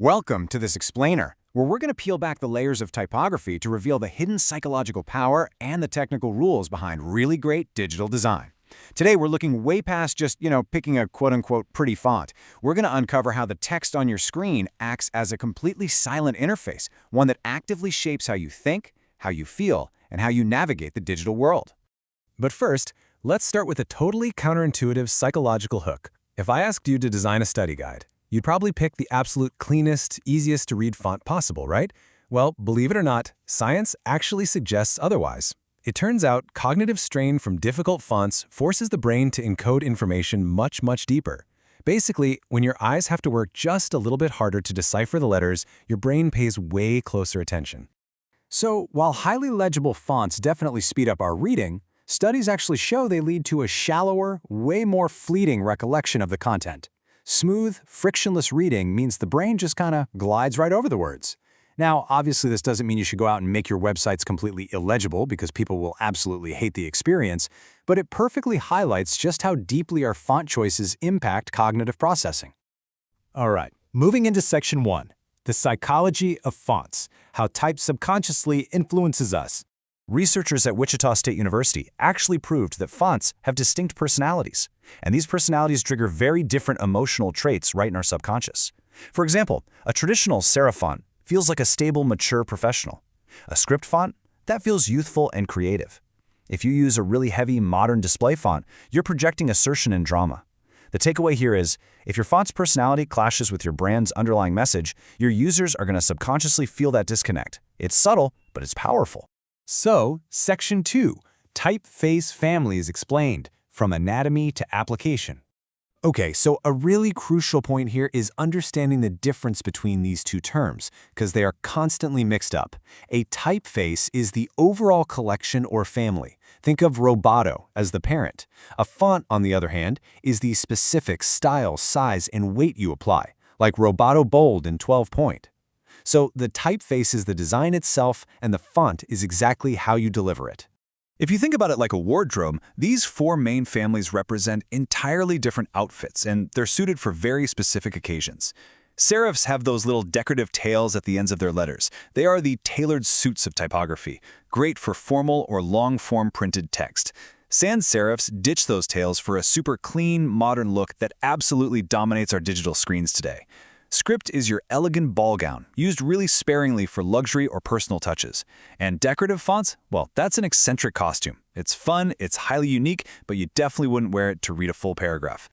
Welcome to this explainer, where we're going to peel back the layers of typography to reveal the hidden psychological power and the technical rules behind really great digital design. Today, we're looking way past just, picking a quote-unquote pretty font. We're going to uncover how the text on your screen acts as a completely silent interface, one that actively shapes how you think, how you feel, and how you navigate the digital world. But first, let's start with a totally counterintuitive psychological hook. If I asked you to design a study guide, you'd probably pick the absolute cleanest, easiest to read font possible, right? Well, believe it or not, science actually suggests otherwise. It turns out cognitive strain from difficult fonts forces the brain to encode information much, much deeper. Basically, when your eyes have to work just a little bit harder to decipher the letters, your brain pays way closer attention. So, while highly legible fonts definitely speed up our reading, studies actually show they lead to a shallower, way more fleeting recollection of the content. Smooth, frictionless reading means the brain just kind of glides right over the words. Now, obviously, this doesn't mean you should go out and make your websites completely illegible because people will absolutely hate the experience, but it perfectly highlights just how deeply our font choices impact cognitive processing. All right, moving into Section 1, the psychology of fonts, how type subconsciously influences us. Researchers at Wichita State University actually proved that fonts have distinct personalities, and these personalities trigger very different emotional traits right in our subconscious. For example, a traditional serif font feels like a stable, mature professional. A script font, that feels youthful and creative. If you use a really heavy, modern display font, you're projecting assertion and drama. The takeaway here is, if your font's personality clashes with your brand's underlying message, your users are going to subconsciously feel that disconnect. It's subtle, but it's powerful. So, Section 2, Typeface Families Explained, from Anatomy to Application. Okay, so a really crucial point here is understanding the difference between these two terms, because they are constantly mixed up. A typeface is the overall collection or family. Think of roboto as the parent. A font, on the other hand, is the specific style, size, and weight you apply, like roboto bold and 12-point. So the typeface is the design itself, and the font is exactly how you deliver it. If you think about it like a wardrobe, these four main families represent entirely different outfits, and they're suited for very specific occasions. Serifs have those little decorative tails at the ends of their letters. They are the tailored suits of typography, great for formal or long-form printed text. Sans serifs ditch those tails for a super clean, modern look that absolutely dominates our digital screens today. Script is your elegant ball gown, used really sparingly for luxury or personal touches. And decorative fonts, well, that's an eccentric costume. It's fun, it's highly unique, but you definitely wouldn't wear it to read a full paragraph.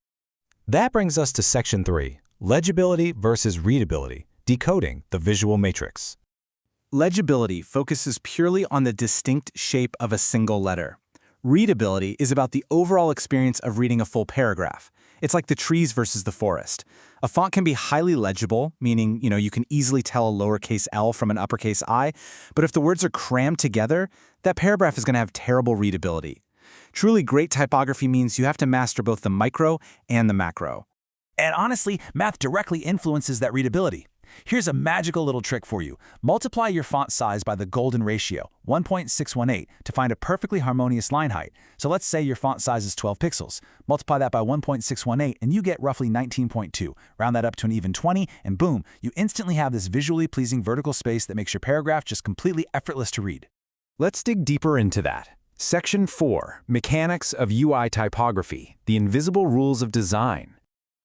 That brings us to Section 3, Legibility versus Readability, Decoding the Visual Matrix. Legibility focuses purely on the distinct shape of a single letter. Readability is about the overall experience of reading a full paragraph. It's like the trees versus the forest. A font can be highly legible, meaning, you can easily tell a lowercase l from an uppercase I, but if the words are crammed together, that paragraph is going to have terrible readability. Truly great typography means you have to master both the micro and the macro. And honestly, math directly influences that readability. Here's a magical little trick for you. Multiply your font size by the golden ratio, 1.618, to find a perfectly harmonious line height. So let's say your font size is 12 pixels. Multiply that by 1.618 and you get roughly 19.2. Round that up to an even 20 and boom, you instantly have this visually pleasing vertical space that makes your paragraph just completely effortless to read. Let's dig deeper into that. Section 4, Mechanics of UI Typography, the Invisible Rules of Design.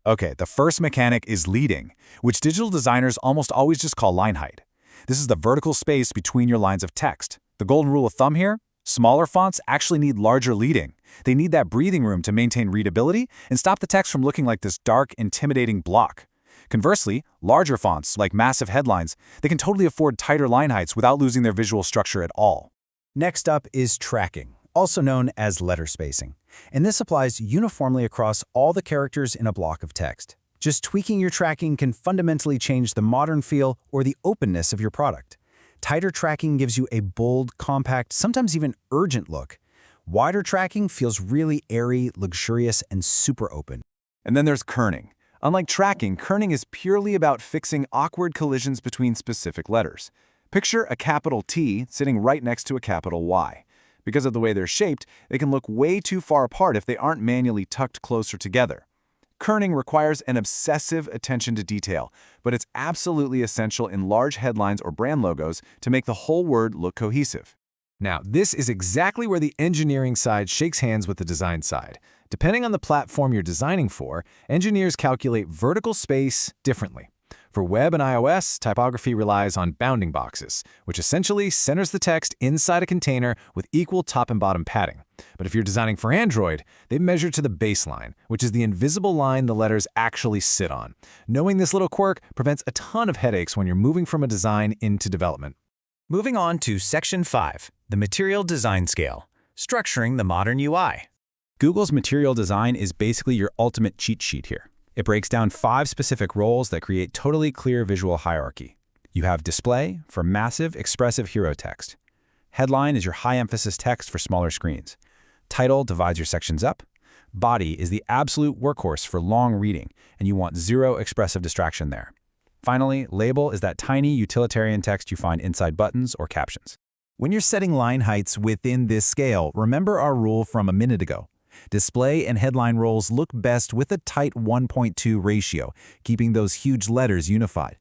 Okay, the first mechanic is leading, which digital designers almost always just call line height. This is the vertical space between your lines of text. The golden rule of thumb here? Smaller fonts actually need larger leading. They need that breathing room to maintain readability and stop the text from looking like this dark, intimidating block. Conversely, larger fonts, like massive headlines, they can totally afford tighter line heights without losing their visual structure at all. Next up is tracking, also known as letter spacing. And this applies uniformly across all the characters in a block of text. Just tweaking your tracking can fundamentally change the modern feel or the openness of your product. Tighter tracking gives you a bold, compact, sometimes even urgent look. Wider tracking feels really airy, luxurious, and super open. And then there's kerning. Unlike tracking, kerning is purely about fixing awkward collisions between specific letters. Picture a capital T sitting right next to a capital Y. Because of the way they're shaped, they can look way too far apart if they aren't manually tucked closer together. Kerning requires an obsessive attention to detail, but it's absolutely essential in large headlines or brand logos to make the whole word look cohesive. Now, this is exactly where the engineering side shakes hands with the design side. Depending on the platform you're designing for, engineers calculate vertical space differently. For web and iOS, typography relies on bounding boxes, which essentially centers the text inside a container with equal top and bottom padding. But if you're designing for Android, they measure to the baseline, which is the invisible line the letters actually sit on. Knowing this little quirk prevents a ton of headaches when you're moving from a design into development. Moving on to Section 5, the Material Design Scale, structuring the modern UI. Google's material design is basically your ultimate cheat sheet here. It breaks down 5 specific roles that create totally clear visual hierarchy. You have display for massive, expressive hero text. Headline is your high-emphasis text for smaller screens. Title divides your sections up. Body is the absolute workhorse for long reading, and you want zero expressive distraction there. Finally, label is that tiny utilitarian text you find inside buttons or captions. When you're setting line heights within this scale, remember our rule from a minute ago. Display and headline roles look best with a tight 1.2 ratio, keeping those huge letters unified.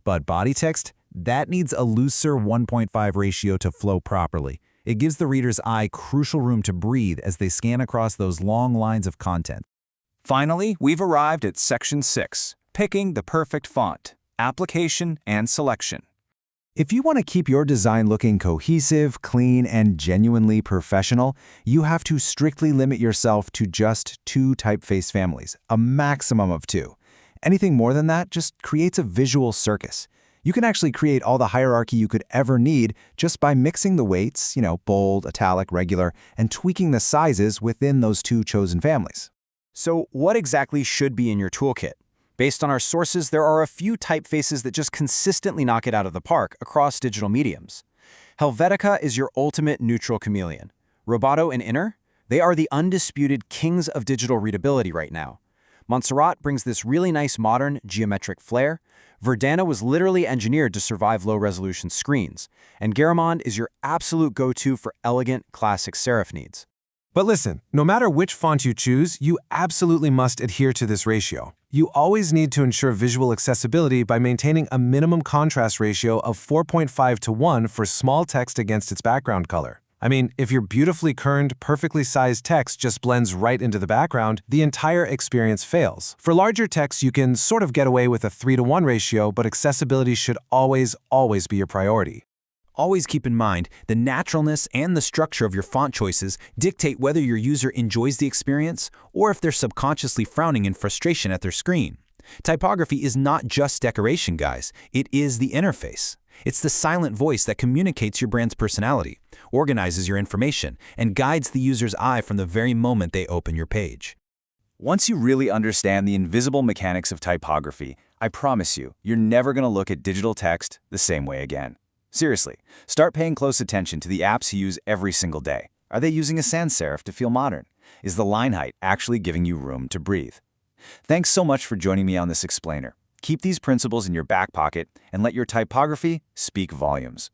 But body text, that needs a looser 1.5 ratio to flow properly. It gives the reader's eye crucial room to breathe as they scan across those long lines of content. Finally, we've arrived at Section 6, picking the perfect font, application, and selection. If you want to keep your design looking cohesive, clean, and genuinely professional, you have to strictly limit yourself to just 2 typeface families, a maximum of 2. Anything more than that just creates a visual circus. You can actually create all the hierarchy you could ever need just by mixing the weights, bold, italic, regular, and tweaking the sizes within those 2 chosen families. So what exactly should be in your toolkit? Based on our sources, there are a few typefaces that just consistently knock it out of the park across digital mediums. Helvetica is your ultimate neutral chameleon. Roboto and Inner, they are the undisputed kings of digital readability right now. Montserrat brings this really nice modern geometric flair. Verdana was literally engineered to survive low-resolution screens. And Garamond is your absolute go-to for elegant, classic serif needs. But listen, no matter which font you choose, you absolutely must adhere to this ratio. You always need to ensure visual accessibility by maintaining a minimum contrast ratio of 4.5 to 1 for small text against its background color. I mean, if your beautifully kerned, perfectly sized text just blends right into the background, the entire experience fails. For larger text, you can sort of get away with a 3 to 1 ratio, but accessibility should always be your priority. Always keep in mind, the naturalness and the structure of your font choices dictate whether your user enjoys the experience or if they're subconsciously frowning in frustration at their screen. Typography is not just decoration, guys. It is the interface. It's the silent voice that communicates your brand's personality, organizes your information, and guides the user's eye from the very moment they open your page. Once you really understand the invisible mechanics of typography, I promise you, you're never going to look at digital text the same way again. Seriously, start paying close attention to the apps you use every single day. Are they using a sans serif to feel modern? Is the line height actually giving you room to breathe? Thanks so much for joining me on this explainer. Keep these principles in your back pocket and let your typography speak volumes.